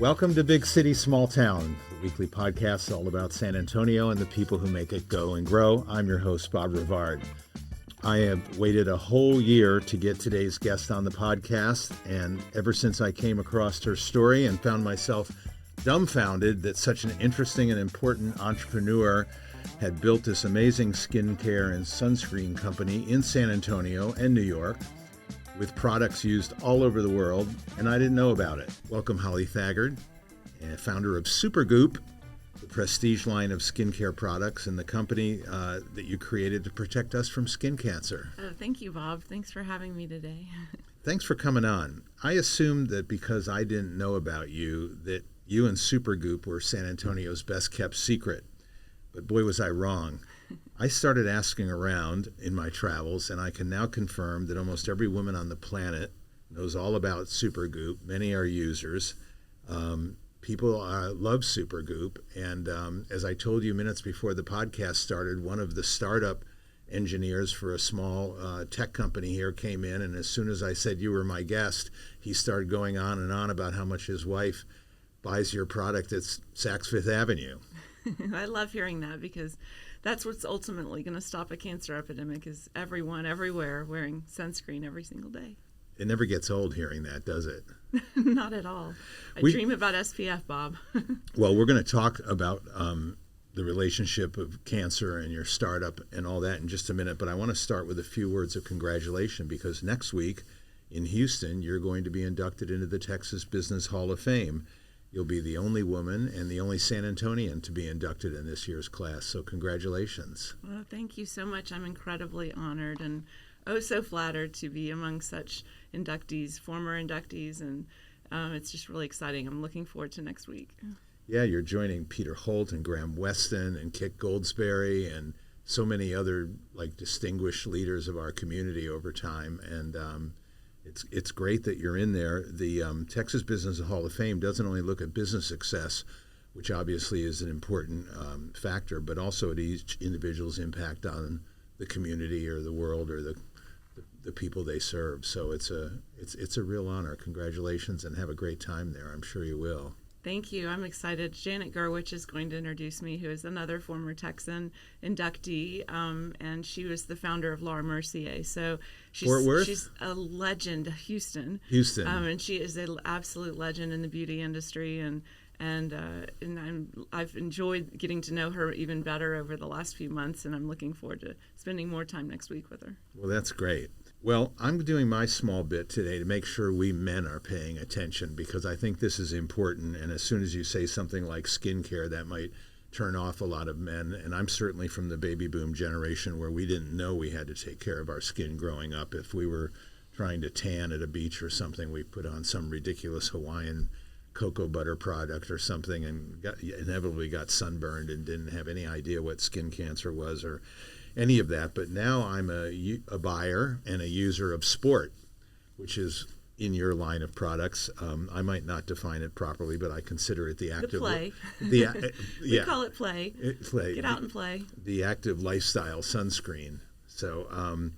Welcome to Big City, Small Town, the weekly podcast all about San Antonio and the people who make it go and grow. I'm your host, Bob Rivard. I have waited a whole year to get today's guest on the podcast, and ever since I came across her story and found myself dumbfounded that such an interesting and important entrepreneur had built this amazing skincare and sunscreen company in San Antonio and New York with products used all over the world, and I didn't know about it. Welcome, Holly Thaggard, founder of Supergoop, the prestige line of skincare products, and the company that you created to protect us from skin cancer. Oh, thank you, Bob. Thanks for having me today. Thanks for coming on. I assumed that because I didn't know about you, that you and Supergoop were San Antonio's best kept secret. But boy, was I wrong. I started asking around in my travels, and I can now confirm that almost every woman on the planet knows all about Supergoop. Many are users. People love Supergoop. And as I told you minutes before the podcast started, one of the startup engineers for a small tech company here came in, and as soon as I said you were my guest, he started going on and on about how much his wife buys your product at Saks Fifth Avenue. I love hearing that because that's what's ultimately going to stop a cancer epidemic is everyone, everywhere, wearing sunscreen every single day. It never gets old hearing that, does it? Not at all. I dream about SPF, Bob. Well, we're going to talk about the relationship of cancer and your startup and all that in just a minute, but I want to start with a few words of congratulations because next week in Houston, you're going to be inducted into the Texas Business Hall of Fame. You'll be the only woman and the only San Antonian to be inducted in this year's class, so congratulations. Well, thank you so much. I'm incredibly honored and so flattered to be among such inductees, former inductees, and it's just really exciting. I'm looking forward to next week. Yeah, you're joining Peter Holt and Graham Weston and Kit Goldsberry and so many other distinguished leaders of our community over time, and it's great that you're in there. The Texas Business Hall of Fame doesn't only look at business success, which obviously is an important factor, but also at each individual's impact on the community or the world or the people they serve. So it's a real honor. Congratulations, and have a great time there. I'm sure you will. Thank you. I'm excited. Janet Gerwich is going to introduce me, who is another former Texan inductee, and she was the founder of Laura Mercier. So she's a legend, Houston. And she is an absolute legend in the beauty industry, and I've enjoyed getting to know her even better over the last few months, and I'm looking forward to spending more time next week with her. Well, that's great. Well, I'm doing my small bit today to make sure we men are paying attention because I think this is important. And as soon as you say something like skincare, that might turn off a lot of men. And I'm certainly from the baby boom generation where we didn't know we had to take care of our skin growing up. If we were trying to tan at a beach or something, we put on some ridiculous Hawaiian cocoa butter product or something and inevitably got sunburned and didn't have any idea what skin cancer was or any of that. But now I'm a buyer and a user of Sport, which is in your line of products. I might not define it properly, but I consider it the active... play. We call it play. Get out and play. The active lifestyle sunscreen. So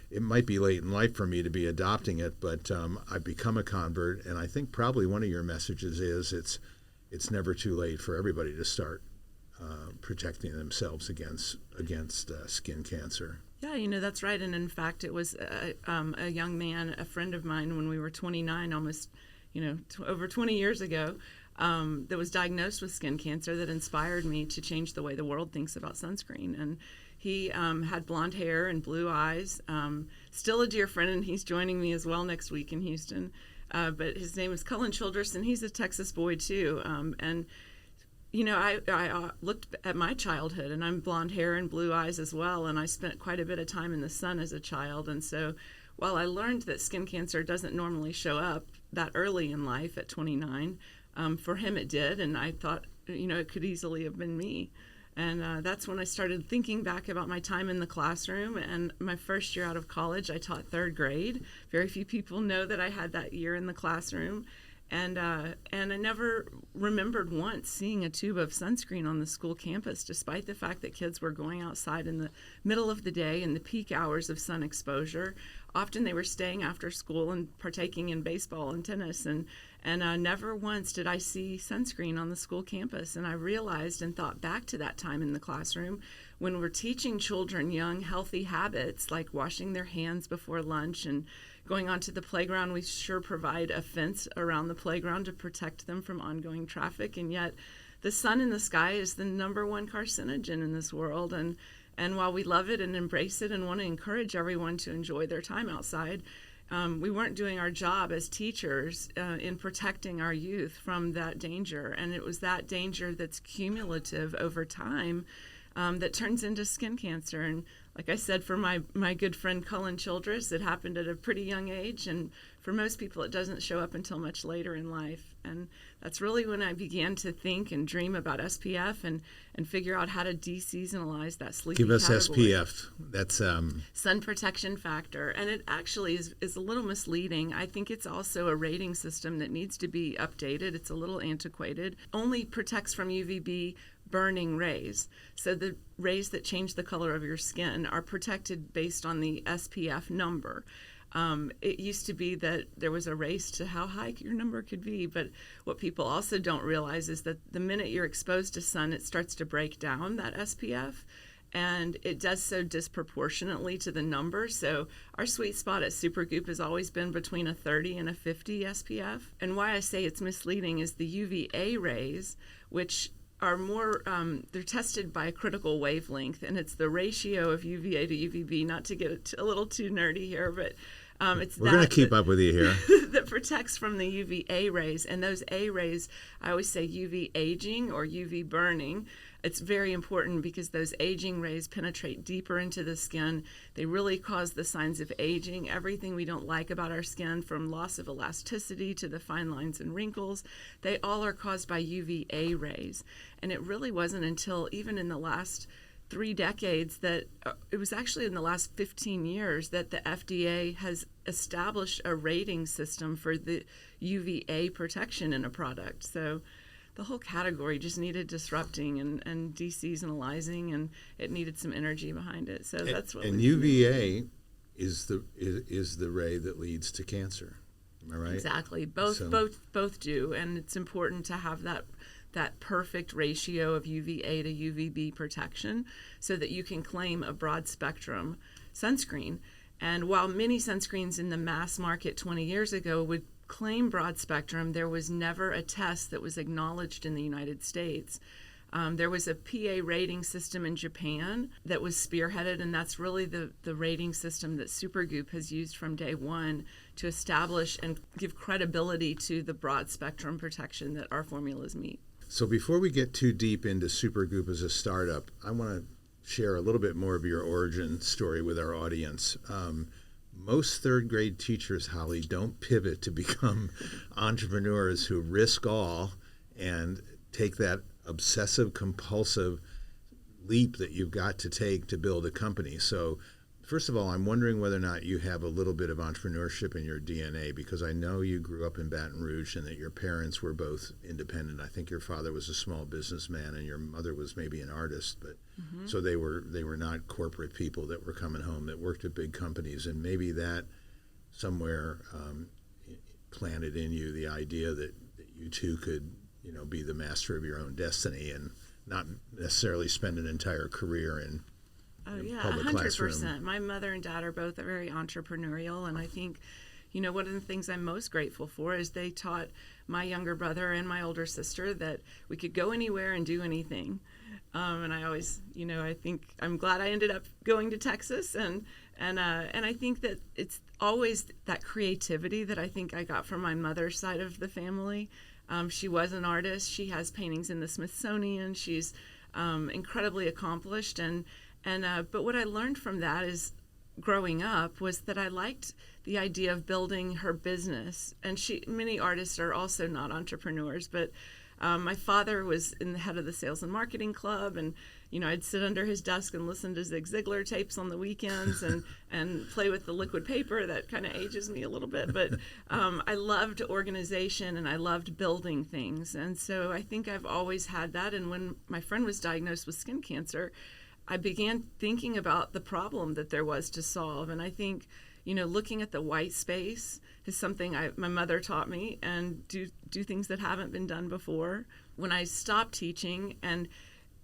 it might be late in life for me to be adopting it, but I've become a convert, and I think probably one of your messages is it's never too late for everybody to start protecting themselves against skin cancer. Yeah, that's right. And in fact, it was a young man, a friend of mine, when we were 29, almost, over 20 years ago, that was diagnosed with skin cancer that inspired me to change the way the world thinks about sunscreen. And he had blonde hair and blue eyes, still a dear friend, and he's joining me as well next week in Houston. But his name is Cullen Childress, and he's a Texas boy too. I looked at my childhood, and I'm blonde hair and blue eyes as well, and I spent quite a bit of time in the sun as a child. And so while I learned that skin cancer doesn't normally show up that early in life at 29, for him it did, and I thought, it could easily have been me. And that's when I started thinking back about my time in the classroom. And my first year out of college, I taught third grade. Very few people know that I had that year in the classroom. And I never remembered once seeing a tube of sunscreen on the school campus, despite the fact that kids were going outside in the middle of the day in the peak hours of sun exposure. Often they were staying after school and partaking in baseball and tennis, and never once did I see sunscreen on the school campus. And I realized and thought back to that time in the classroom when we're teaching children young, healthy habits like washing their hands before lunch and going onto the playground. We sure provide a fence around the playground to protect them from ongoing traffic, and yet the sun in the sky is the number one carcinogen in this world. And while we love it and embrace it and want to encourage everyone to enjoy their time outside, we weren't doing our job as teachers in protecting our youth from that danger. And it was that danger that's cumulative over time that turns into skin cancer. And like I said, for my good friend Cullen Childress, it happened at a pretty young age. And for most people, it doesn't show up until much later in life. And that's really when I began to think and dream about SPF and figure out how to deseasonalize that sleepy Give us category. SPF. That's Sun protection factor. And it actually is a little misleading. I think it's also a rating system that needs to be updated. It's a little antiquated. Only protects from UVB burning rays. So the rays that change the color of your skin are protected based on the SPF number. It used to be that there was a race to how high your number could be, but what people also don't realize is that the minute you're exposed to sun, it starts to break down that SPF, and it does so disproportionately to the number. So our sweet spot at Supergoop has always been between a 30 and a 50 SPF. And why I say it's misleading is the UVA rays, which are more, they're tested by a critical wavelength, and it's the ratio of UVA to UVB, not to get a little too nerdy here, but we're going to keep up with you here. that protects from the UVA rays. And those A rays, I always say UV aging or UV burning. It's very important because those aging rays penetrate deeper into the skin. They really cause the signs of aging, everything we don't like about our skin, from loss of elasticity to the fine lines and wrinkles. They all are caused by UVA rays. And it really wasn't until even in the last 3 decades that it was actually in the last 15 years that the FDA has established a rating system for the UVA protection in a product. So the whole category just needed disrupting and deseasonalizing, and it needed some energy behind it. So that's what. And UVA is the ray that leads to cancer. Am I right? Exactly. Both do, and it's important to have that perfect ratio of UVA to UVB protection so that you can claim a broad spectrum sunscreen. And while many sunscreens in the mass market 20 years ago would claim broad spectrum, there was never a test that was acknowledged in the United States. There was a PA rating system in Japan that was spearheaded, and that's really the rating system that Supergoop has used from day one to establish and give credibility to the broad spectrum protection that our formulas meet. So before we get too deep into Supergoop as a startup, I want to share a little bit more of your origin story with our audience. Most third grade teachers, Holly, don't pivot to become entrepreneurs who risk all and take that obsessive compulsive leap that you've got to take to build a company. So first of all, I'm wondering whether or not you have a little bit of entrepreneurship in your DNA, because I know you grew up in Baton Rouge and that your parents were both independent. I think your father was a small businessman and your mother was maybe an artist, but so they were not corporate people that were coming home that worked at big companies, and maybe that somewhere planted in you the idea that you too could, be the master of your own destiny and not necessarily spend an entire career in public 100%. classroom. My mother and dad are both very entrepreneurial, and I think, one of the things I'm most grateful for is they taught my younger brother and my older sister that we could go anywhere and do anything. And I always, I think I'm glad I ended up going to Texas, and I think that it's always that creativity that I think I got from my mother's side of the family. She was an artist. She has paintings in the Smithsonian. She's incredibly accomplished, but what I learned from that is growing up was that I liked the idea of building her business. And many artists are also not entrepreneurs, but my father was in the head of the sales and marketing club, and I'd sit under his desk and listen to Zig Ziglar tapes on the weekends and play with the liquid paper. That kind of ages me a little bit. But I loved organization and I loved building things. And so I think I've always had that. And when my friend was diagnosed with skin cancer, I began thinking about the problem that there was to solve. And I think, looking at the white space is something my mother taught me, and do things that haven't been done before. When I stopped teaching, and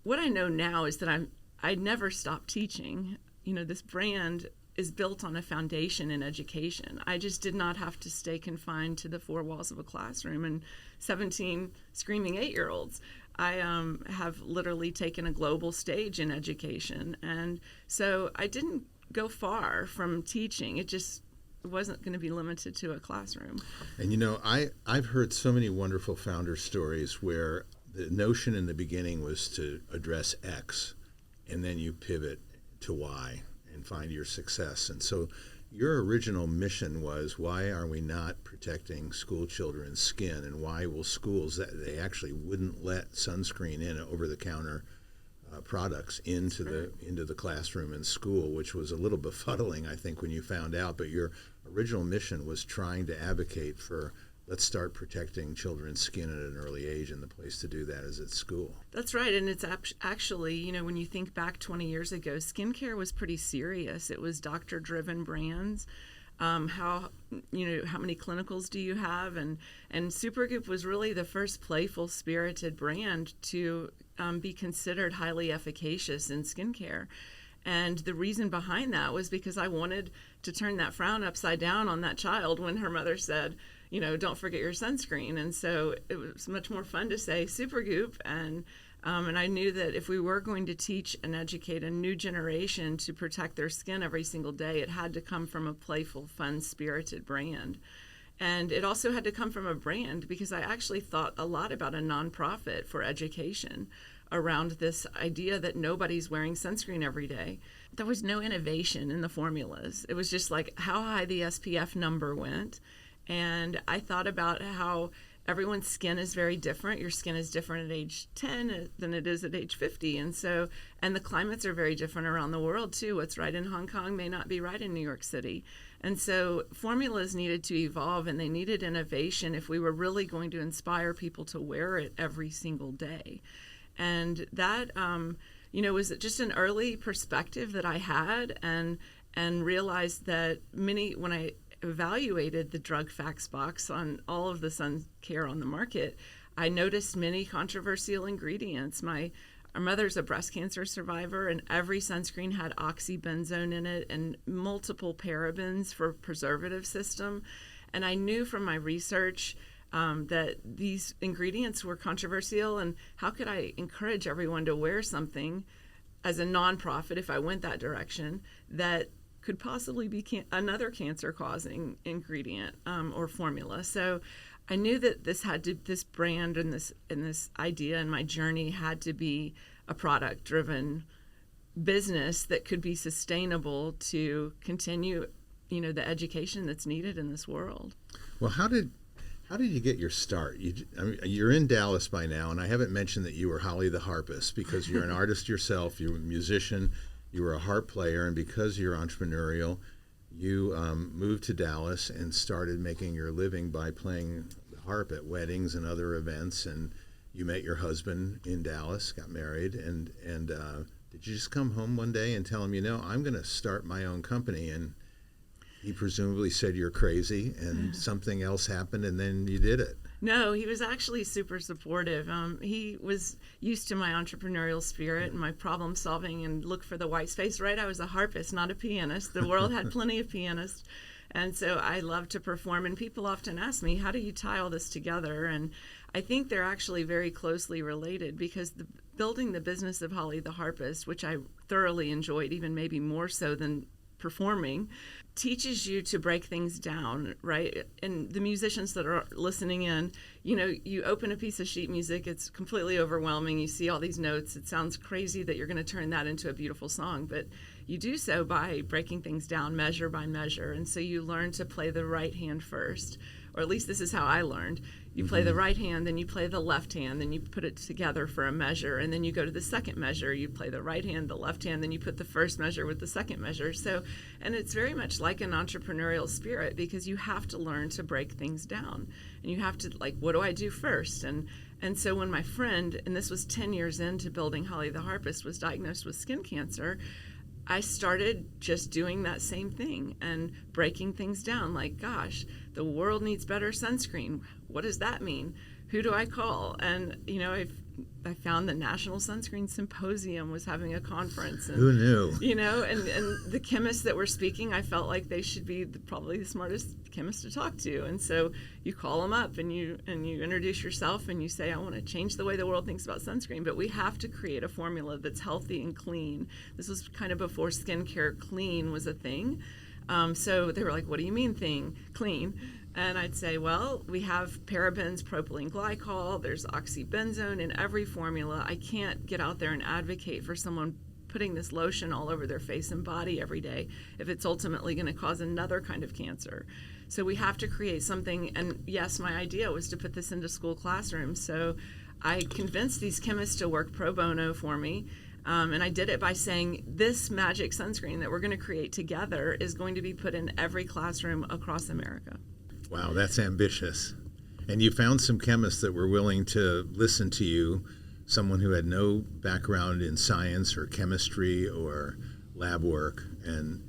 what I know now is that I never stopped teaching. This brand is built on a foundation in education. I just did not have to stay confined to the four walls of a classroom and 17 screaming 8-year-olds. I have literally taken a global stage in education. And so I didn't go far from teaching. It just wasn't going to be limited to a classroom. And I've heard so many wonderful founder stories where the notion in the beginning was to address X, and then you pivot to Y and find your success. And so your original mission was, why are we not protecting school children's skin, and why will schools, that they actually wouldn't let sunscreen in over-the-counter products into the classroom and school, which was a little befuddling, I think, when you found out. But your original mission was trying to advocate for, let's start protecting children's skin at an early age, and the place to do that is at school. That's right. And it's actually, when you think back 20 years ago, skincare was pretty serious. It was doctor-driven brands. How many clinicals do you have? And Supergoop was really the first playful, spirited brand to be considered highly efficacious in skincare. And the reason behind that was because I wanted to turn that frown upside down on that child when her mother said, don't forget your sunscreen. And so it was much more fun to say Supergoop. And I knew that if we were going to teach and educate a new generation to protect their skin every single day, it had to come from a playful, fun, spirited brand. And it also had to come from a brand, because I actually thought a lot about a nonprofit for education around this idea that nobody's wearing sunscreen every day. There was no innovation in the formulas. It was just like how high the SPF number went. And I thought about how everyone's skin is very different. Your skin is different at age 10 than it is at age 50. And the climates are very different around the world too. What's right in Hong Kong may not be right in New York City. And so formulas needed to evolve, and they needed innovation if we were really going to inspire people to wear it every single day. And that, was just an early perspective that I had, and realized that when I evaluated the drug facts box on all of the sun care on the market, I noticed many controversial ingredients. Our mother's a breast cancer survivor, and every sunscreen had oxybenzone in it and multiple parabens for preservative system. And I knew from my research that these ingredients were controversial, and how could I encourage everyone to wear something as a nonprofit, if I went that direction, that could possibly be another cancer-causing ingredient or formula. So I knew that this brand and this idea and my journey had to be a product-driven business that could be sustainable to continue, the education that's needed in this world. Well, how did you get your start? You're in Dallas by now, and I haven't mentioned that you were Holly the harpist, because you're an artist yourself. You're a musician. You were a harp player, and because you're entrepreneurial, you moved to Dallas and started making your living by playing the harp at weddings and other events. And you met your husband in Dallas, got married, and did you just come home one day and tell him, I'm going to start my own company? And he presumably said you're crazy, and something else happened, and then you did it. No, he was actually super supportive. He was used to my entrepreneurial spirit and my problem solving and look for the white space. Right, I was a harpist, not a pianist. The world had plenty of pianists. And so I love to perform. And people often ask me, how do you tie all this together? And I think they're actually very closely related, because building the business of Holly the harpist, which I thoroughly enjoyed, even maybe more so than performing, teaches you to break things down, right? And the musicians that are listening in, you open a piece of sheet music, it's completely overwhelming. You see all these notes. It sounds crazy that you're going to turn that into a beautiful song. But you do so by breaking things down measure by measure. And so you learn to play the right hand first, or at least this is how I learned. You play the right hand, then you play the left hand, then you put it together for a measure, and then you go to the second measure. You play the right hand, the left hand, then you put the first measure with the second measure. So, and it's very much like an entrepreneurial spirit, because you have to learn to break things down, and you have to, like, what do I do first? And so when my friend, and this was 10 years into building Holly the Harpist, was diagnosed with skin cancer, I started just doing that same thing and breaking things down. Like, gosh, the world needs better sunscreen. What does that mean? Who do I call? And, you know, I found the National Sunscreen Symposium was having a conference. And, who knew? You know, and the chemists that were speaking, I felt like they should be probably the smartest chemists to talk to. And so you call them up and you introduce yourself and you say, I want to change the way the world thinks about sunscreen, but we have to create a formula that's healthy and clean. This was kind of before skincare clean was a thing. So they were like, what do you mean clean? And I'd say, well, we have parabens, propylene glycol, there's oxybenzone in every formula. I can't get out there and advocate for someone putting this lotion all over their face and body every day if it's ultimately going to cause another kind of cancer. So we have to create something. And yes, my idea was to put this into school classrooms. So I convinced these chemists to work pro bono for me. And I did it by saying this magic sunscreen that we're going to create together is going to be put in every classroom across America. Wow, that's ambitious. And you found some chemists that were willing to listen to you, someone who had no background in science or chemistry or lab work.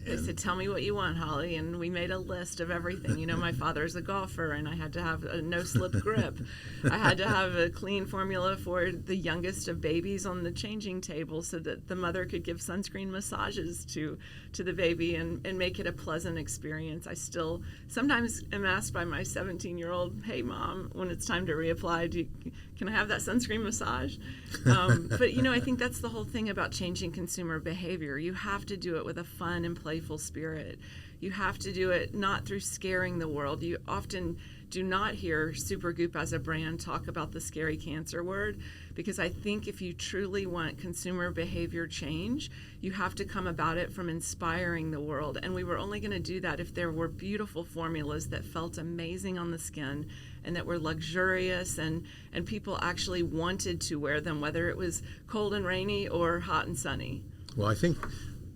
They said, tell me what you want, Holly. And we made a list of everything. You know, my father's a golfer, and I had to have a no-slip grip. I had to have a clean formula for the youngest of babies on the changing table so that the mother could give sunscreen massages to the baby and make it a pleasant experience. I still sometimes am asked by my 17-year-old, hey, Mom, when it's time to reapply, can I have that sunscreen massage? But, you know, I think that's the whole thing about changing consumer behavior. You have to do it with a fun and playful spirit. You have to do it not through scaring the world. You often do not hear Supergoop as a brand talk about the scary cancer word, because I think if you truly want consumer behavior change, you have to come about it from inspiring the world. And we were only going to do that if there were beautiful formulas that felt amazing on the skin and that were luxurious and people actually wanted to wear them, whether it was cold and rainy or hot and sunny. Well, I think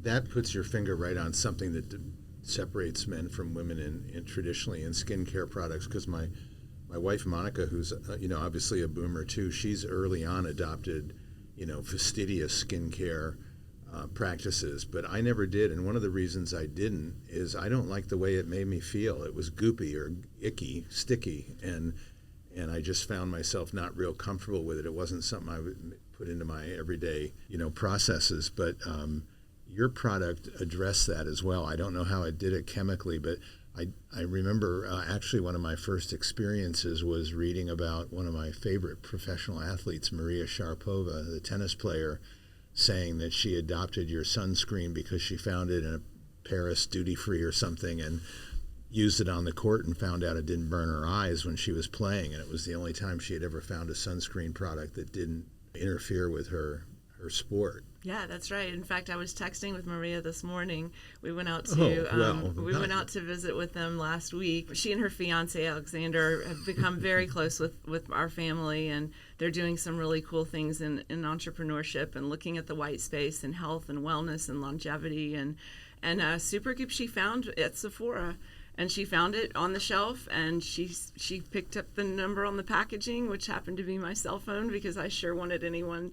that puts your finger right on something that separates men from women in traditionally in skincare products, because my wife Monica, who's obviously a boomer too, she's early on adopted fastidious skincare practices, but I never did. And one of the reasons I didn't is I don't like the way it made me feel. It was goopy or icky, sticky, and I just found myself not real comfortable with it. It wasn't something I would put into my everyday processes, but your product addressed that as well. I don't know how it did it chemically, but I remember actually one of my first experiences was reading about one of my favorite professional athletes, Maria Sharapova, the tennis player, saying that she adopted your sunscreen because she found it in a Paris duty-free or something and used it on the court and found out it didn't burn her eyes when she was playing. And it was the only time she had ever found a sunscreen product that didn't interfere with her sport. Yeah, that's right. In fact, I was texting with Maria this morning. We went out to went out to visit with them last week. She and her fiance Alexander have become very close with our family, and they're doing some really cool things in entrepreneurship and looking at the white space and health and wellness and longevity. And Supergoop she found at Sephora. And she found it on the shelf, and she picked up the number on the packaging, which happened to be my cell phone, because I sure wanted anyone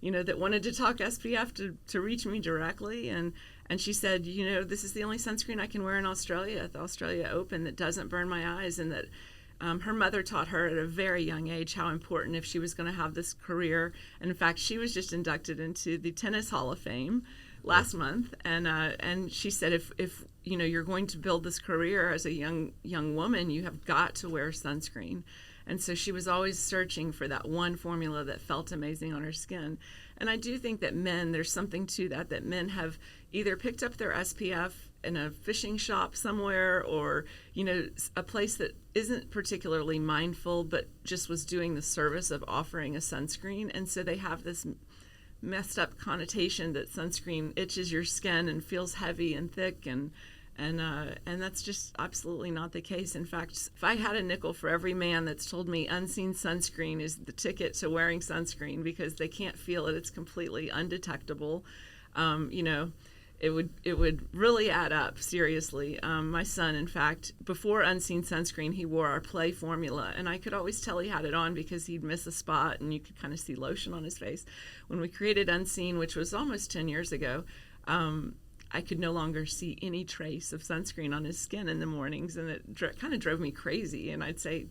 that wanted to talk SPF to reach me directly. And she said, this is the only sunscreen I can wear in Australia at the Australia Open that doesn't burn my eyes. And that her mother taught her at a very young age how important if she was going to have this career. And in fact, she was just inducted into the Tennis Hall of Fame last month. And she said, if you're going to build this career as a young woman, you have got to wear sunscreen. And so she was always searching for that one formula that felt amazing on her skin. And I do think that men, there's something to that men have either picked up their SPF in a fishing shop somewhere or, a place that isn't particularly mindful, but just was doing the service of offering a sunscreen. And so they have this messed up connotation that sunscreen itches your skin and feels heavy and thick, and that's just absolutely not the case. In fact, if I had a nickel for every man that's told me Unseen Sunscreen is the ticket to wearing sunscreen because they can't feel it, it's completely undetectable, it would really add up, seriously. My son, in fact, before Unseen Sunscreen, he wore our Play formula, and I could always tell he had it on because he'd miss a spot, and you could kind of see lotion on his face. When we created Unseen, which was almost 10 years ago, I could no longer see any trace of sunscreen on his skin in the mornings, and it kind of drove me crazy. And I'd say,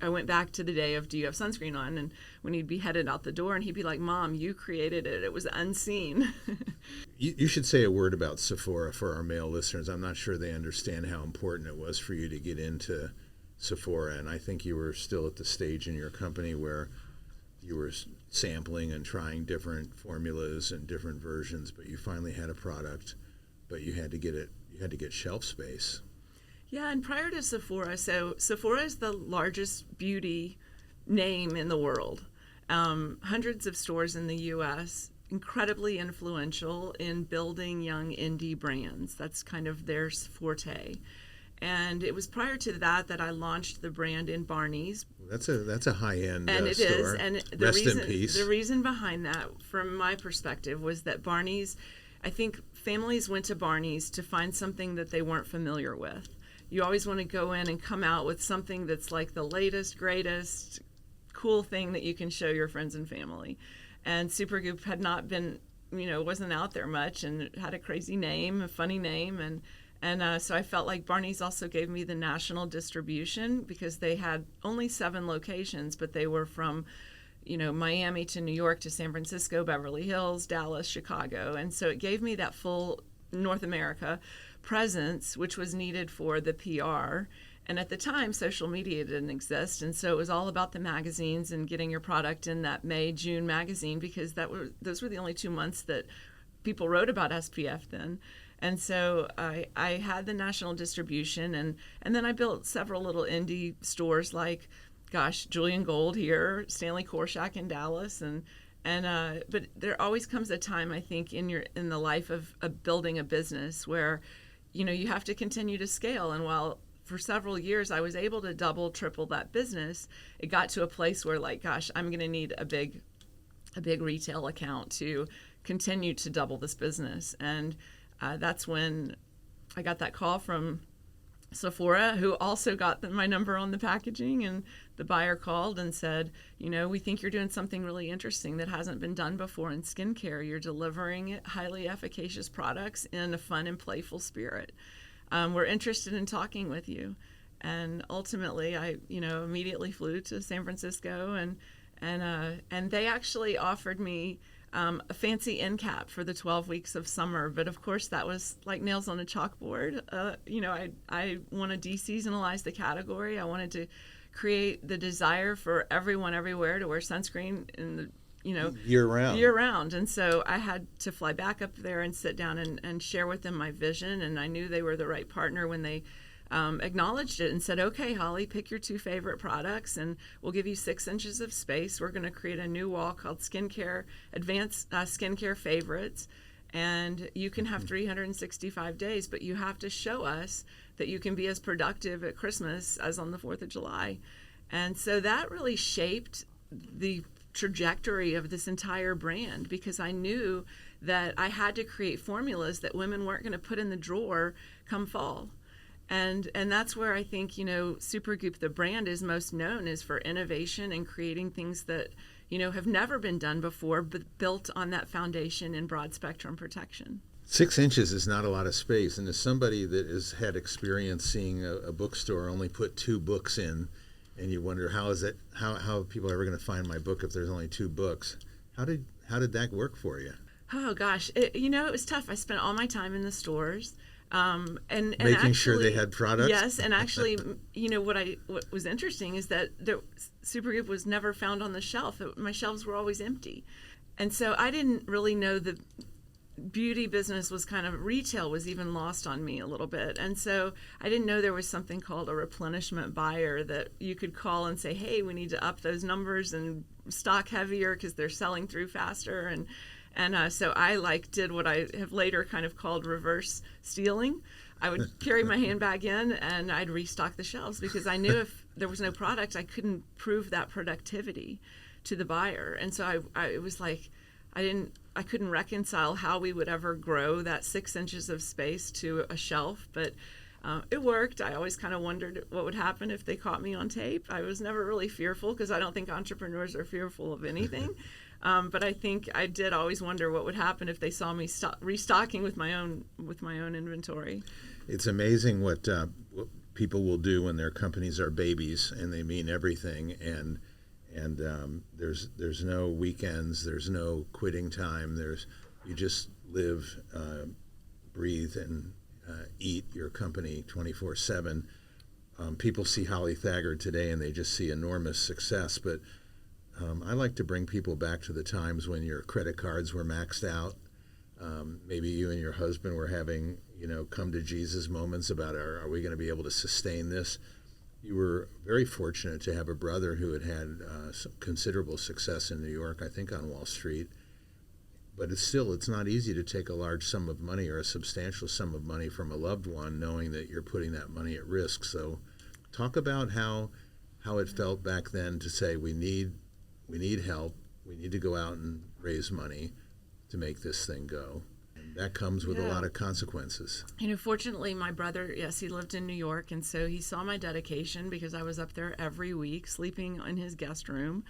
I went back to the day of, do you have sunscreen on? And when he'd be headed out the door, and he'd be like, Mom, you created it. It was unseen. You should say a word about Sephora for our male listeners. I'm not sure they understand how important it was for you to get into Sephora, and I think you were still at the stage in your company where you were sampling and trying different formulas and different versions, but you finally had a product, but you had to get shelf space. Yeah, and prior to Sephora, so Sephora is the largest beauty name in the world. Hundreds of stores in the U.S., incredibly influential in building young indie brands. That's kind of their forte. And it was prior to that I launched the brand in Barneys. That's a high-end and it store. is, and Rest in peace. The reason behind that, from my perspective, was that Barneys, I think families went to Barneys to find something that they weren't familiar with. You always want to go in and come out with something that's like the latest, greatest, cool thing that you can show your friends and family. And Supergoop had not been, wasn't out there much, and it had a crazy name, a funny name, and so I felt like Barneys also gave me the national distribution because they had only 7 locations, but they were from, Miami to New York to San Francisco, Beverly Hills, Dallas, Chicago. And so it gave me that full North America presence, which was needed for the PR. And at the time, social media didn't exist. And so it was all about the magazines and getting your product in that May, June magazine, because those were the only 2 months that people wrote about SPF then. And so I had the national distribution, and then I built several little indie stores like, Julian Gold here, Stanley Korshak in Dallas, but there always comes a time, I think, in the life of building a business where, you have to continue to scale. And while for several years I was able to double, triple that business, it got to a place where I'm going to need a big retail account to continue to double this business. And that's when I got that call from Sephora, who also got my number on the packaging, and the buyer called and said, we think you're doing something really interesting that hasn't been done before in skincare. You're delivering highly efficacious products in a fun and playful spirit. We're interested in talking with you. And ultimately, I immediately flew to San Francisco, and they actually offered me a fancy end cap for the 12 weeks of summer. But of course, that was like nails on a chalkboard. I want to deseasonalize the category. I wanted to create the desire for everyone everywhere to wear sunscreen in the year round. And so I had to fly back up there and sit down and share with them my vision. And I knew they were the right partner when they acknowledged it and said, okay, Holly, pick your 2 favorite products and we'll give you 6 inches of space. We're going to create a new wall called Advanced Skincare Favorites. And you can have 365 days, but you have to show us that you can be as productive at Christmas as on the 4th of July. And so that really shaped the trajectory of this entire brand, because I knew that I had to create formulas that women weren't going to put in the drawer come fall. And that's where I think, Supergoop, the brand, is most known, is for innovation and creating things that, have never been done before, but built on that foundation in broad spectrum protection. 6 inches is not a lot of space. And as somebody that has had experience seeing a bookstore only put 2 books in, and you wonder how are people ever going to find my book if there's only 2 books? How did that work for you? Oh gosh, it was tough. I spent all my time in the stores. And making actually, sure they had products. Yes, and actually, what was interesting is that the Supergoop was never found on the shelf. My shelves were always empty, and so I didn't really know beauty business was kind of, retail was even lost on me a little bit. And so I didn't know there was something called a replenishment buyer that you could call and say, hey, we need to up those numbers and stock heavier because they're selling through faster. And so I did what I have later kind of called reverse stealing. I would carry my handbag in and I'd restock the shelves because I knew if there was no product, I couldn't prove that productivity to the buyer. And so I was like, I couldn't reconcile how we would ever grow that 6 inches of space to a shelf, but it worked. I always kind of wondered what would happen if they caught me on tape. I was never really fearful because I don't think entrepreneurs are fearful of anything. But I think I did always wonder what would happen if they saw me restocking with my own inventory. It's amazing what people will do when their companies are babies and they mean everything. And there's no weekends, there's no quitting time. You just live, breathe, and eat your company 24/7. People see Holly Thaggard today and they just see enormous success, but I like to bring people back to the times when your credit cards were maxed out. Maybe you and your husband were having, come to Jesus moments about, are we going to be able to sustain this? You were very fortunate to have a brother who had some considerable success in New York, I think on Wall Street. But it's not easy to take a large sum of money or a substantial sum of money from a loved one, knowing that you're putting that money at risk. So talk about how it felt back then to say, we need help, we need to go out and raise money to make this thing go. And that comes with a lot of consequences. Fortunately, my brother, yes, he lived in New York, and so he saw my dedication because I was up there every week, sleeping in his guest room.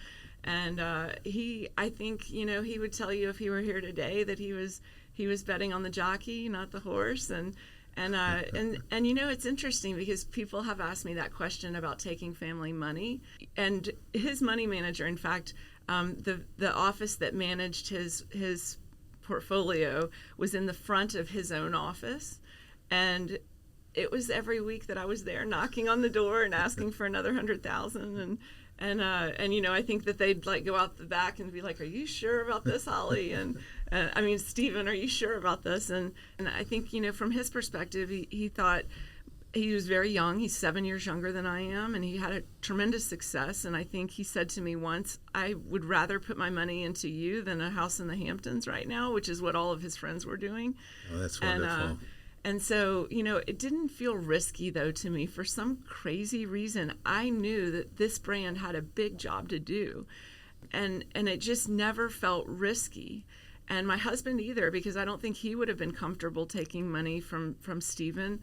And I think, he would tell you if he were here today that he was betting on the jockey, not the horse. And it's interesting because people have asked me that question about taking family money. And his money manager, in fact, the office that managed his portfolio was in the front of his own office. And it was every week that I was there knocking on the door and asking for another 100,000. And I think that they'd go out the back and be like, "Are you sure about this, Holly?" And Stephen, are you sure about this? And I think from his perspective, he thought he was very young. He's 7 years younger than I am, and he had a tremendous success. And I think he said to me once, "I would rather put my money into you than a house in the Hamptons right now," which is what all of his friends were doing. Oh, that's wonderful. And so, it didn't feel risky, though, to me. For some crazy reason, I knew that this brand had a big job to do. And it just never felt risky. And my husband either, because I don't think he would have been comfortable taking money from Stephen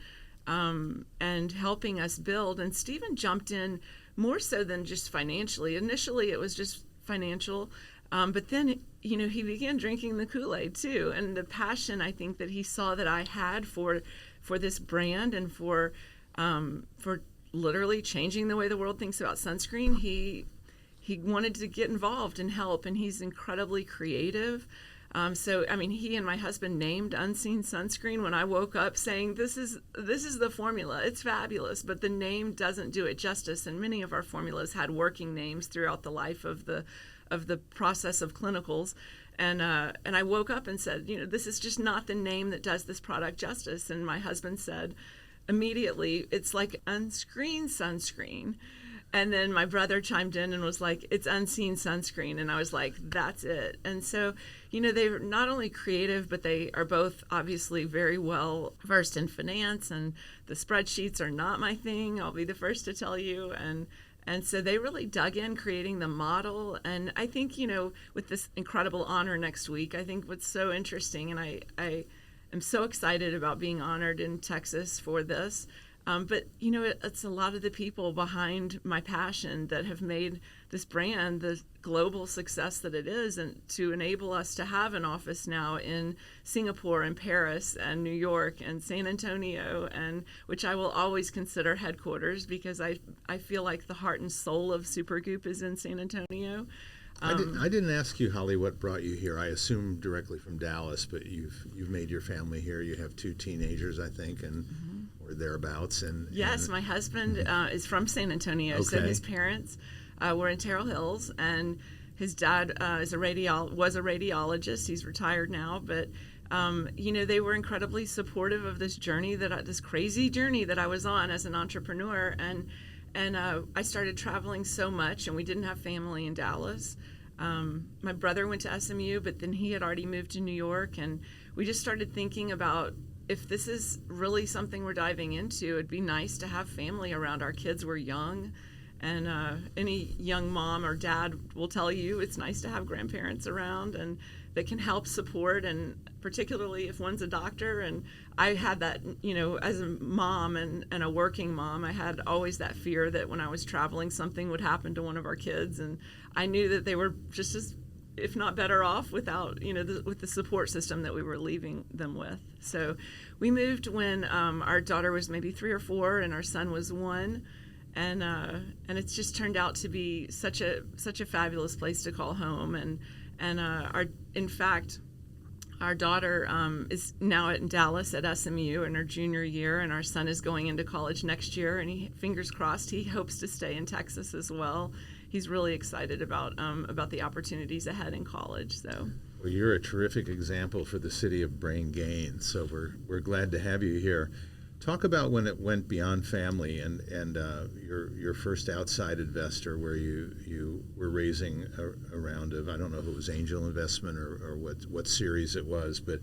and helping us build. And Stephen jumped in more so than just financially. Initially, it was just financial. But then, he began drinking the Kool-Aid too. And the passion, I think, that he saw that I had for this brand and for literally changing the way the world thinks about sunscreen, he wanted to get involved and help. And he's incredibly creative. He and my husband named Unseen Sunscreen when I woke up saying, this is the formula. It's fabulous, but the name doesn't do it justice. And many of our formulas had working names throughout the life of the process of clinicals. And I woke up and said, this is just not the name that does this product justice. And my husband said immediately, it's like Unseen Sunscreen. And then my brother chimed in and was like, it's Unseen Sunscreen. And I was like, that's it. And so, they're not only creative, but they are both obviously very well versed in finance. And the spreadsheets are not my thing. I'll be the first to tell you. And so they really dug in creating the model. And I think, with this incredible honor next week, I think what's so interesting, and I am so excited about being honored in Texas for this. But, it's a lot of the people behind my passion that have made this brand the global success that it is, and to enable us to have an office now in Singapore and Paris and New York and San Antonio, and which I will always consider headquarters because I feel like the heart and soul of Supergoop is in San Antonio. I didn't ask you, Holly, what brought you here. I assume directly from Dallas, but you've made your family here. You have 2 teenagers, I think, and or thereabouts. Yes, my husband is from San Antonio, okay. So his parents were in Terrell Hills, and his dad was a radiologist. He's retired now, but They were incredibly supportive of this journey this crazy journey that I was on as an entrepreneur. And I started traveling so much, and we didn't have family in Dallas. My brother went to SMU, but then he had already moved to New York, and we just started thinking about, if this is really something we're diving into, it'd be nice to have family around. Our kids were young, and any young mom or dad will tell you it's nice to have grandparents around and that can help support, and particularly if one's a doctor. And I had that, as a mom and a working mom, I had always that fear that when I was traveling, something would happen to one of our kids, and I knew that they were just as, if not better off, without, with the support system that we were leaving them with. So we moved when our daughter was maybe 3 or 4 and our son was 1. And it's just turned out to be such a fabulous place to call home. And in fact, our daughter is now in Dallas at SMU in her junior year, and our son is going into college next year. And fingers crossed, he hopes to stay in Texas as well. He's really excited about the opportunities ahead in college. So. Well, you're a terrific example for the city of Brain Gain. So we're glad to have you here. Talk about when it went beyond family and your first outside investor, where you were raising a round of, I don't know if it was angel investment or what series it was, but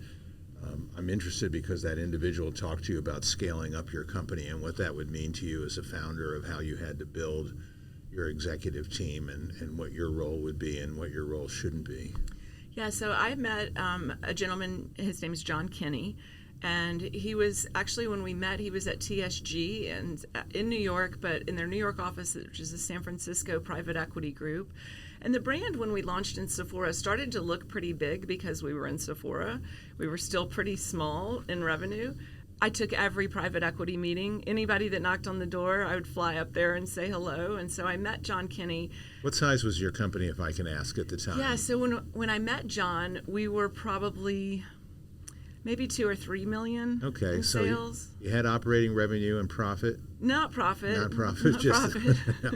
I'm interested because that individual talked to you about scaling up your company and what that would mean to you as a founder, of how you had to build your executive team and what your role would be and what your role shouldn't be. Yeah, so I met a gentleman, his name is John Kinney. And he was actually, when we met, he was at TSG and in New York, but in their New York office, which is a San Francisco private equity group. And the brand, when we launched in Sephora, started to look pretty big because we were in Sephora. We were still pretty small in revenue. I took every private equity meeting. Anybody that knocked on the door, I would fly up there and say hello. And so I met John Kinney. What size was your company, if I can ask, at the time? Yeah, so when I met John, we were probably maybe 2 or 3 million in sales. So you had operating revenue and profit? Not profit, just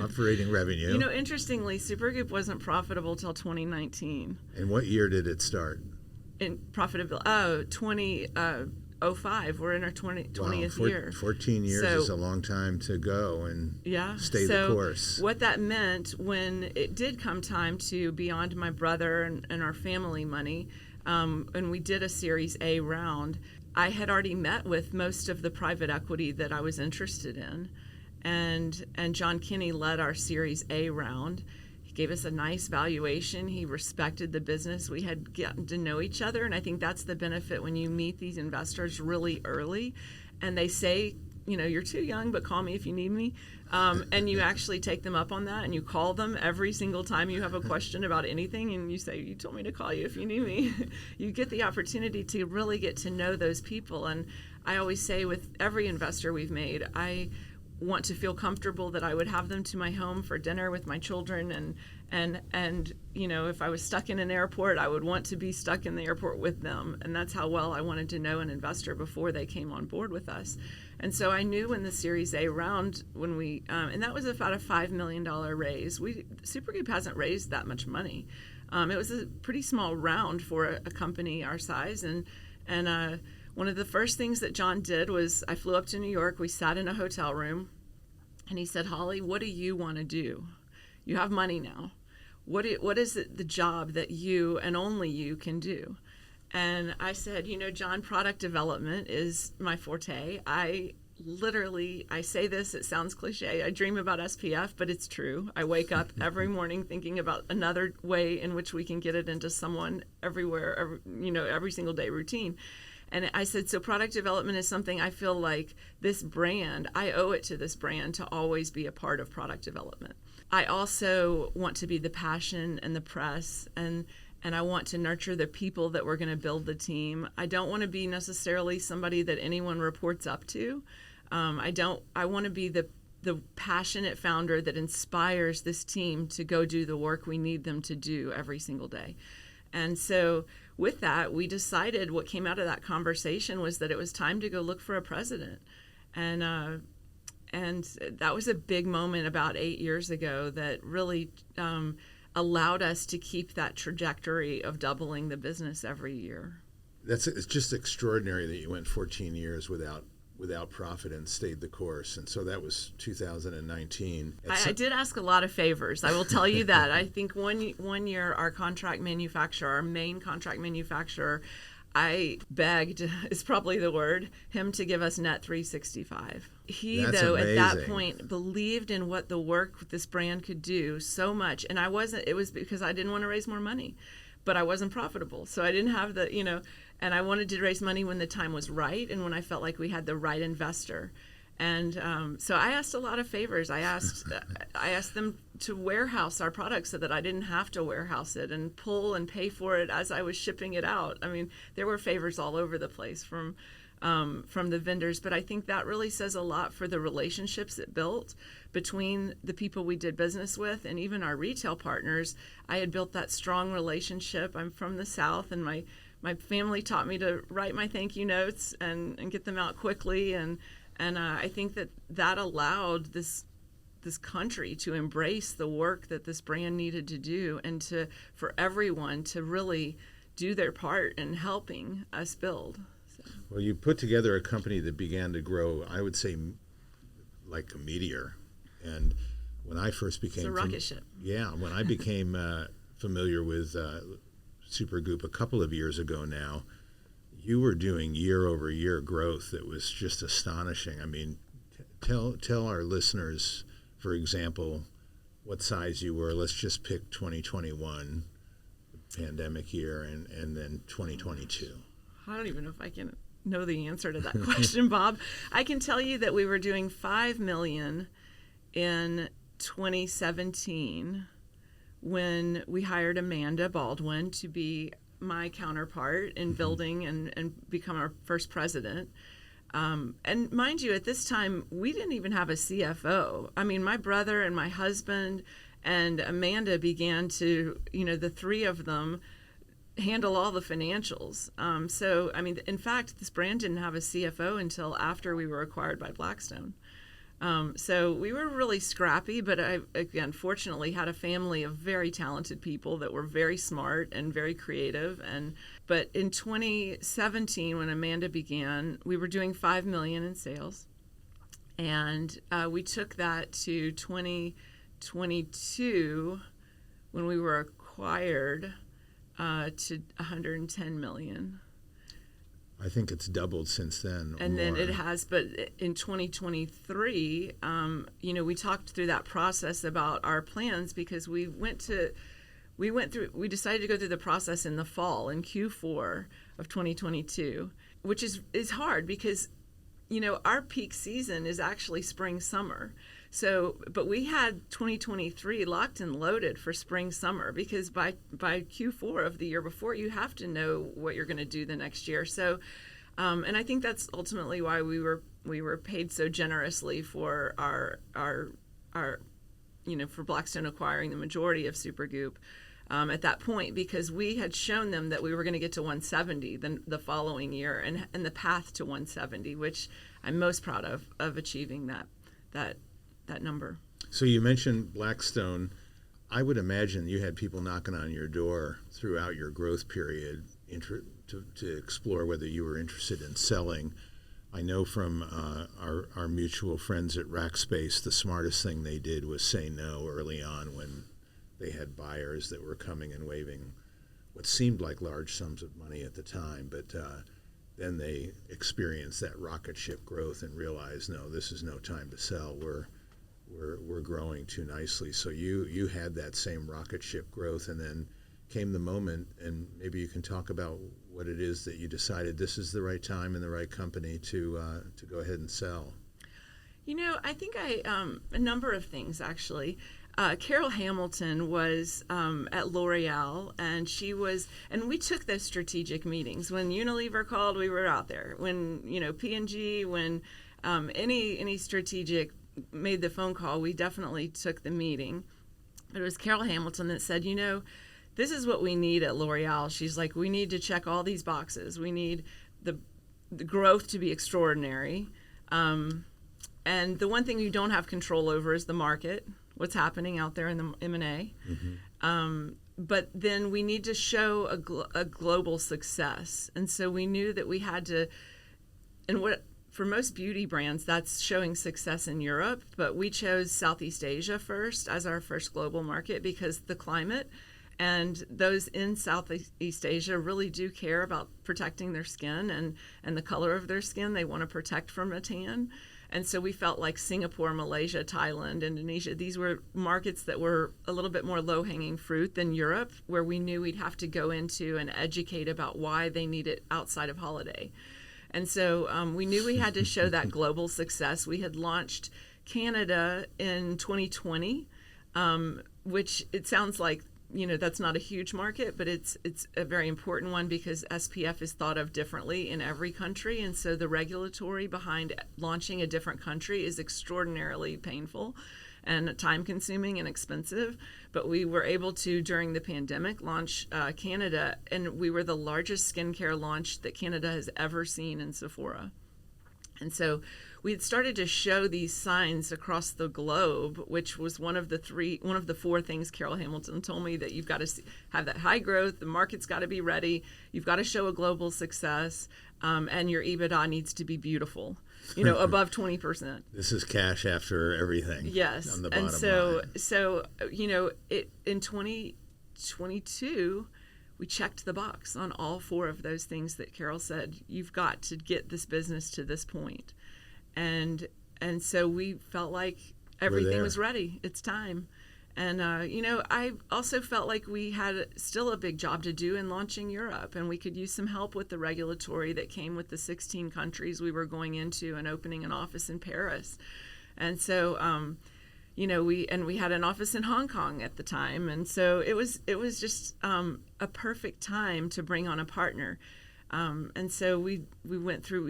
operating revenue. Interestingly, Supergoop wasn't profitable till 2019. And what year did it start? In profitability, 2005. We're in our 20th year. 14 years is a long time to go and stay the course. What that meant when it did come time to, beyond my brother and our family money, and we did a Series A round, I had already met with most of the private equity that I was interested in. And John Kinney led our Series A round. He gave us a nice valuation. He respected the business. We had gotten to know each other. And I think that's the benefit when you meet these investors really early. And they say, you're too young, but call me if you need me. And you actually take them up on that, and you call them every single time you have a question about anything, and you say, you told me to call you if you need me. You get the opportunity to really get to know those people. And I always say, with every investor we've made, I want to feel comfortable that I would have them to my home for dinner with my children, and if I was stuck in an airport, I would want to be stuck in the airport with them. And that's how well I wanted to know an investor before they came on board with us. And so I knew in the Series A round, when we and that was about a $5 million raise. Supergoop hasn't raised that much money. It was a pretty small round for a company our size. And one of the first things that John did was, I flew up to New York. We sat in a hotel room, and he said, "Holly, what do you want to do? You have money now. What is the job that you and only you can do?" And I said, John, product development is my forte. I say this, it sounds cliche, I dream about SPF, but it's true. I wake up every morning thinking about another way in which we can get it into someone everywhere, every single day routine. And I said, so product development is something I feel like this brand, I owe it to this brand to always be a part of product development. I also want to be the passion and the press, and I want to nurture the people that we're going to build the team. I don't want to be necessarily somebody that anyone reports up to. I want to be the passionate founder that inspires this team to go do the work we need them to do every single day. And so with that, we decided, what came out of that conversation was that it was time to go look for a president. And that was a big moment about 8 years ago that really allowed us to keep that trajectory of doubling the business every year. it's just extraordinary that you went 14 years without profit and stayed the course. And so that was 2019. I did ask a lot of favors. I will tell you that. I think one year our main contract manufacturer, I begged, is probably the word, him to give us net 365. He, That's though, amazing. at that point, believed in what the work this brand could do so much. And it was because I didn't want to raise more money, but I wasn't profitable. So I didn't have and I wanted to raise money when the time was right and when I felt like we had the right investor. And so I asked a lot of favors. I asked them to warehouse our products so that I didn't have to warehouse it and pull and pay for it as I was shipping it out. I mean, there were favors all over the place from the vendors, but I think that really says a lot for the relationships it built between the people we did business with and even our retail partners. I had built that strong relationship. I'm from the South, and my family taught me to write my thank you notes and get them out quickly, and I think that allowed this country to embrace the work that this brand needed to do, and for everyone to really do their part in helping us build. So. Well, you put together a company that began to grow, I would say, like a meteor. And when I first became... It's a rocket ship. Yeah, when I became familiar with Supergoop a couple of years ago now, you were doing year-over-year growth that was just astonishing. I mean, tell our listeners, for example, what size you were. Let's just pick 2021, the pandemic year, and then 2022. I don't even know if I can know the answer to that question, Bob. I can tell you that we were doing $5 million in 2017 when we hired Amanda Baldwin to be my counterpart in building and become our first president. And mind you, at this time, we didn't even have a CFO. I mean, my brother and my husband and Amanda began to, the three of them handle all the financials. So, I mean, in fact, this brand didn't have a CFO until after we were acquired by Blackstone. So we were really scrappy, but I, again, fortunately had a family of very talented people that were very smart and very creative. But in 2017, when Amanda began, we were doing $5 million in sales. And we took that to 2022, when we were acquired, to $110 million. I think it's doubled since then. And then it has, but in 2023, we talked through that process about our plans, because we decided to go through the process in the fall, in Q4 of 2022, which is hard because, our peak season is actually spring, summer. So, but we had 2023 locked and loaded for spring, summer, because by Q4 of the year before, you have to know what you're going to do the next year. So, and I think that's ultimately why we were paid so generously for our for Blackstone acquiring the majority of Supergoop at that point, because we had shown them that we were going to get to 170 the following year, and the path to 170, which I'm most proud of achieving that number. So you mentioned Blackstone. I would imagine you had people knocking on your door throughout your growth period to explore whether you were interested in selling. I know from our mutual friends at Rackspace, the smartest thing they did was say no early on when they had buyers that were coming and waving what seemed like large sums of money at the time, but then they experienced that rocket ship growth and realized, no, this is no time to sell. We're growing too nicely. So you had that same rocket ship growth, and then came the moment, and maybe you can talk about what it is that you decided this is the right time and the right company to go ahead and sell. I think a number of things, actually. Carol Hamilton was at L'Oreal, and we took those strategic meetings. When Unilever called, we were out there. When P&G, when any strategic made the phone call, we definitely took the meeting. But it was Carol Hamilton that said, this is what we need at L'Oreal. She's like, we need to check all these boxes. We need the growth to be extraordinary. And the one thing you don't have control over is the market, what's happening out there in the M&A. Mm-hmm. but then we need to show a global success. And so we knew that we had to, and what for most beauty brands, that's showing success in Europe, but we chose Southeast Asia first as our first global market because the climate and those in Southeast Asia really do care about protecting their skin and the color of their skin. They want to protect from a tan. And so we felt like Singapore, Malaysia, Thailand, Indonesia, these were markets that were a little bit more low-hanging fruit than Europe, where we knew we'd have to go into and educate about why they need it outside of holiday. And so we knew we had to show that global success. We had launched Canada in 2020, which it sounds like, that's not a huge market, but it's a very important one because SPF is thought of differently in every country. And so the regulatory behind launching a different country is extraordinarily painful and time-consuming and expensive. But we were able to, during the pandemic, launch Canada, and we were the largest skincare launch that Canada has ever seen in Sephora. And so we had started to show these signs across the globe, which was one of the four things Carol Hamilton told me, that you've got to have that high growth, the market's got to be ready, you've got to show a global success, and your EBITDA needs to be above 20%. This is cash after everything. Yes. On the bottom line. In 2022, we checked the box on all four of those things that Carol said. You've got to get this business to this point. And so we felt like everything was ready. It's time. And, I also felt like we had still a big job to do in launching Europe, and we could use some help with the regulatory that came with the 16 countries we were going into and opening an office in Paris. And so, we had an office in Hong Kong at the time. And so it was just a perfect time to bring on a partner. And so we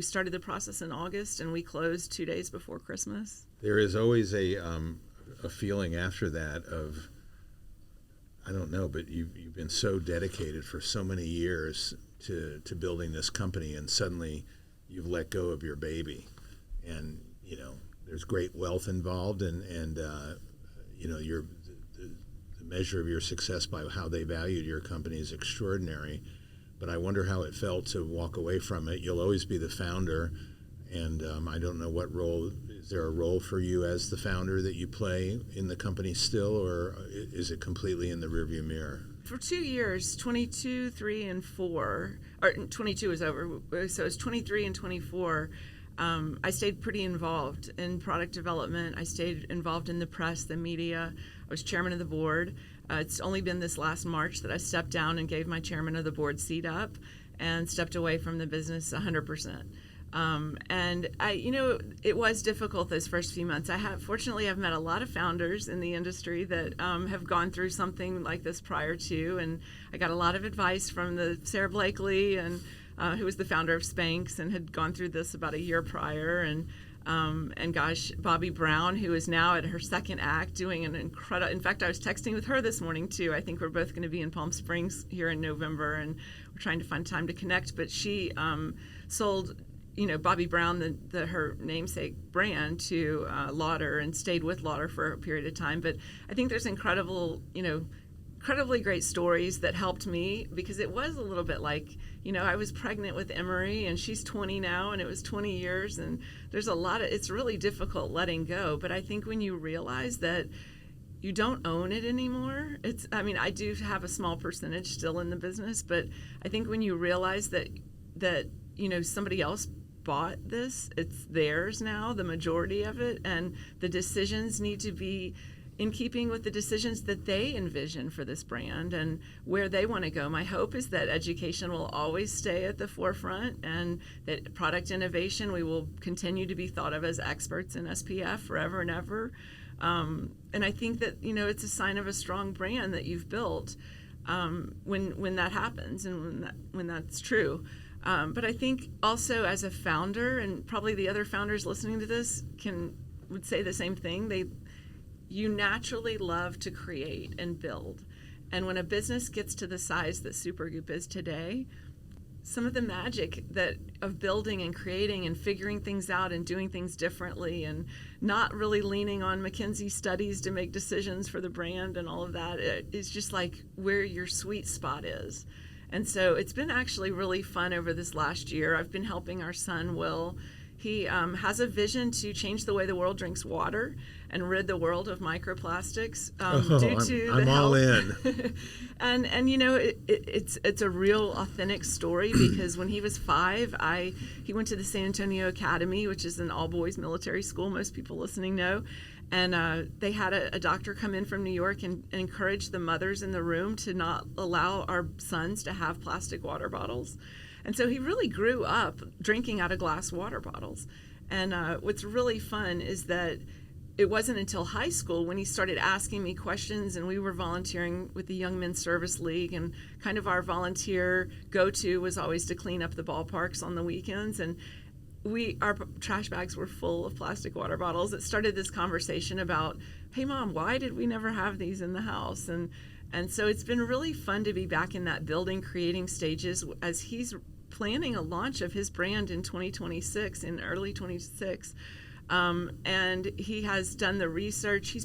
started the process in August, and we closed 2 days before Christmas. There is always a feeling after that of, I don't know, but you've been so dedicated for so many years to building this company, and suddenly you've let go of your baby, and there's great wealth involved, and the measure of your success by how they valued your company is extraordinary. But I wonder how it felt to walk away from it. You'll always be the founder, and I don't know what role. Is there a role for you as the founder that you play in the company still, or is it completely in the rearview mirror? For 2 years, 22, 3, and 4, or 22 is over, so it's 23 and 24, I stayed pretty involved in product development. I stayed involved in the press, the media. I was chairman of the board. It's only been this last March that I stepped down and gave my chairman of the board seat up and stepped away from the business 100%. And it was difficult those first few months. Fortunately, I've met a lot of founders in the industry that have gone through something like this prior to, and I got a lot of advice from the Sarah Blakely, and who was the founder of Spanx and had gone through this about a year prior, and Bobby Brown, who is now at her second act doing an incredible. In fact, I was texting with her this morning too. I think we're both going to be in Palm Springs here in November, and we're trying to find time to connect. But she sold, Bobby Brown, her namesake brand, to Lauder, and stayed with Lauder for a period of time. But I think there's incredibly great stories that helped me, because it was a little bit like, I was pregnant with Emery, and she's 20 now, and it was 20 years, and there's it's really difficult letting go. But I think when you realize that you don't own it anymore, I do have a small percentage still in the business, but I think when you realize that somebody else bought this, it's theirs now, the majority of it, and the decisions need to be in keeping with the decisions that they envision for this brand and where they want to go. My hope is that education will always stay at the forefront, and that product innovation, we will continue to be thought of as experts in SPF forever and ever. And I think that, it's a sign of a strong brand that you've built when that happens and when that's true. But I think also as a founder, and probably the other founders listening to this would say the same thing, you naturally love to create and build. And when a business gets to the size that Supergoop is today, some of the magic that of building and creating and figuring things out and doing things differently, and not really leaning on McKinsey studies to make decisions for the brand and all of that. It's just like where your sweet spot is. And so it's been actually really fun over this last year. I've been helping our son, Will. He has a vision to change the way the world drinks water and rid the world of microplastics due to I'm the all health. in. And you know, it's a real authentic story, because when he was 5, he went to the San Antonio Academy, which is an all-boys military school. Most people listening know. And they had a doctor come in from New York and encourage the mothers in the room to not allow our sons to have plastic water bottles. And so he really grew up drinking out of glass water bottles. And what's really fun is that it wasn't until high school when he started asking me questions, and we were volunteering with the Young Men's Service League, and kind of our volunteer go-to was always to clean up the ballparks on the weekends. And our trash bags were full of plastic water bottles. It started this conversation about, hey, Mom, why did we never have these in the house? And so it's been really fun to be back in that building, creating stages, as he's planning a launch of his brand in 2026, in early 26. And he has done the research.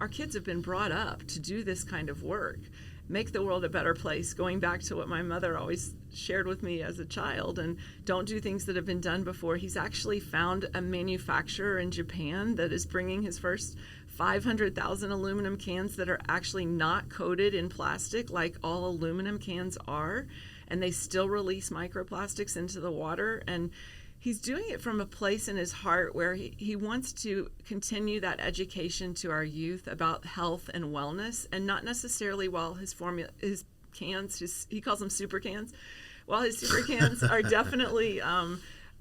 Our kids have been brought up to do this kind of work, make the world a better place, going back to what my mother always shared with me as a child, and don't do things that have been done before. He's actually found a manufacturer in Japan that is bringing his first 500,000 aluminum cans that are actually not coated in plastic like all aluminum cans are, and they still release microplastics into the water. And he's doing it from a place in his heart where he wants to continue that education to our youth about health and wellness, and not necessarily while his cans, he calls them super cans, while his super cans are definitely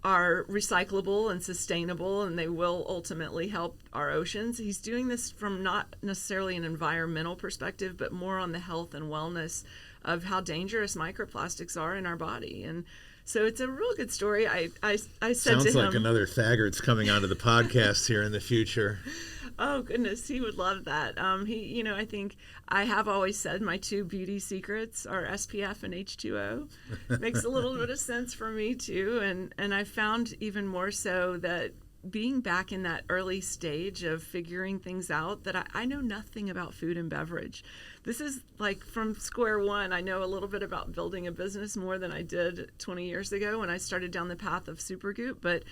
are recyclable and sustainable, and they will ultimately help our oceans. He's doing this from not necessarily an environmental perspective, but more on the health and wellness of how dangerous microplastics are in our body. And so it's a real good story. I said Sounds to him, sounds like another Thaggard's coming onto the podcast here in the future. Oh goodness, he would love that. I think I have always said my 2 beauty secrets are SPF and H2O. Makes a little bit of sense for me too, and I found even more so that being back in that early stage of figuring things out, that I know nothing about food and beverage. This is like from square one. I know a little bit about building a business more than I did 20 years ago when I started down the path of Supergoop, but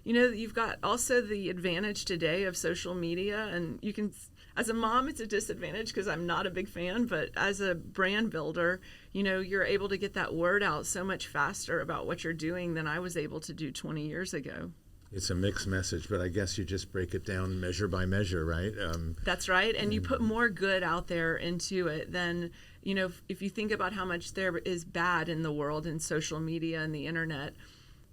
you've got also the advantage today of social media, and you can, as a mom, it's a disadvantage because I'm not a big fan, but as a brand builder, you're able to get that word out so much faster about what you're doing than I was able to do 20 years ago. It's a mixed message, but I guess you just break it down measure by measure, right? That's right, and you put more good out there into it than, if you think about how much there is bad in the world in social media and the internet,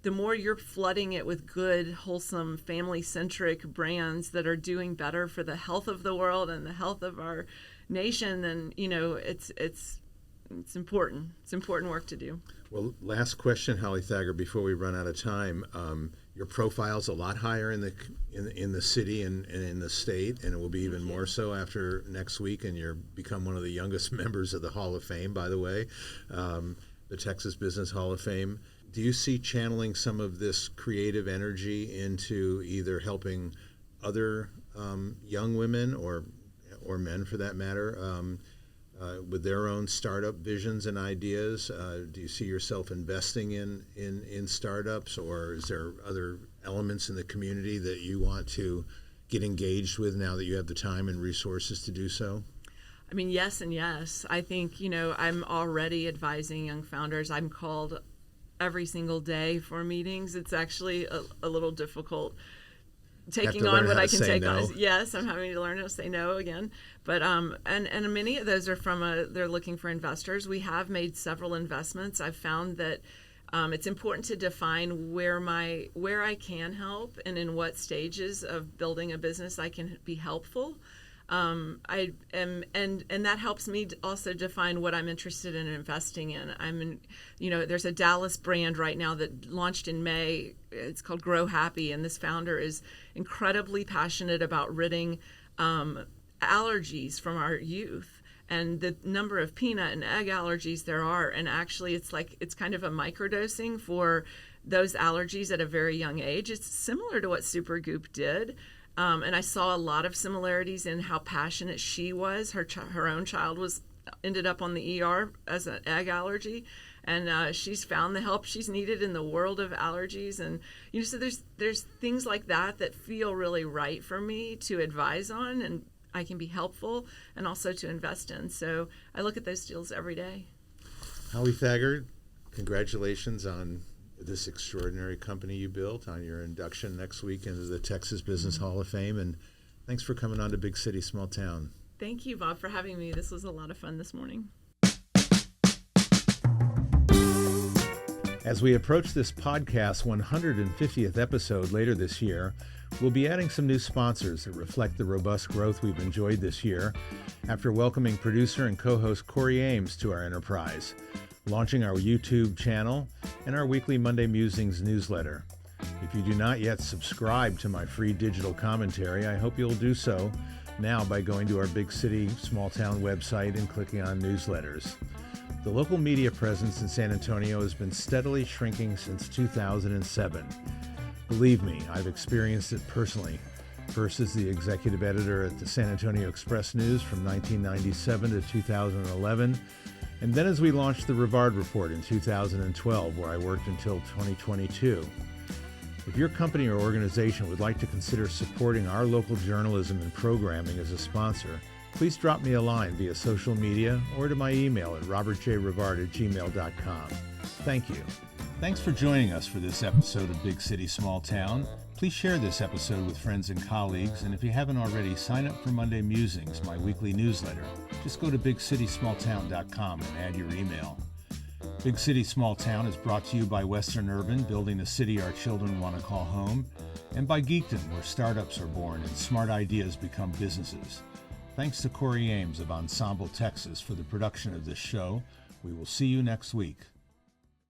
the more you're flooding it with good, wholesome, family-centric brands that are doing better for the health of the world and the health of our nation, then it's important. It's important work to do. Well, last question, Holly Thaggard, before we run out of time. Your profile's a lot higher in the city and in the state, and it will be even more so after next week. And you're become one of the youngest members of the Hall of Fame, by the way, the Texas Business Hall of Fame. Do you see channeling some of this creative energy into either helping other young women or men, for that matter, with their own startup visions and ideas? Do you see yourself investing in startups, or is there other elements in the community that you want to get engaged with now that you have the time and resources to do so? I mean, yes and yes. I think, I'm already advising young founders. I'm called every single day for meetings. It's actually a little difficult taking on what I can take on. Yes, I'm having to learn how to say no again. But and many of those are they're looking for investors. We have made several investments. I've found that it's important to define where I can help and in what stages of building a business I can be helpful. And that helps me also define what I'm interested in investing in. There's a Dallas brand right now that launched in May. It's called Grow Happy, and this founder is incredibly passionate about ridding allergies from our youth. and the number of peanut and egg allergies there are. And actually, it's kind of a microdosing for those allergies at a very young age. It's similar to what Supergoop did. And I saw a lot of similarities in how passionate she was. Her own child ended up on the ER as an egg allergy, and she's found the help she's needed in the world of allergies. And so there's things like that feel really right for me to advise on, and I can be helpful and also to invest in. So I look at those deals every day. Holly Thaggard, congratulations on this extraordinary company you built, on your induction next week into the Texas Business Hall of Fame, and thanks for coming on to Big City, Small Town. Thank you, Bob, for having me. This was a lot of fun this morning. As we approach this podcast's 150th episode later this year, we'll be adding some new sponsors that reflect the robust growth we've enjoyed this year after welcoming producer and co-host Corey Ames to our enterprise, launching our YouTube channel, and our weekly Monday Musings newsletter. If you do not yet subscribe to my free digital commentary, I hope you'll do so now by going to our Big City Small Town website and clicking on newsletters. The local media presence in San Antonio has been steadily shrinking since 2007. Believe me, I've experienced it personally. First as the executive editor at the San Antonio Express News from 1997 to 2011, and then as we launched the Rivard Report in 2012, where I worked until 2022. If your company or organization would like to consider supporting our local journalism and programming as a sponsor, please drop me a line via social media or to my email at robertjrivard@gmail.com. Thank you. Thanks for joining us for this episode of Big City, Small Town. Please share this episode with friends and colleagues, and if you haven't already, sign up for Monday Musings, my weekly newsletter. Just go to bigcitysmalltown.com and add your email. Big City, Small Town is brought to you by Western Urban, building the city our children want to call home, and by Geekdom, where startups are born and smart ideas become businesses. Thanks to Corey Ames of Ensemble Texas for the production of this show. We will see you next week.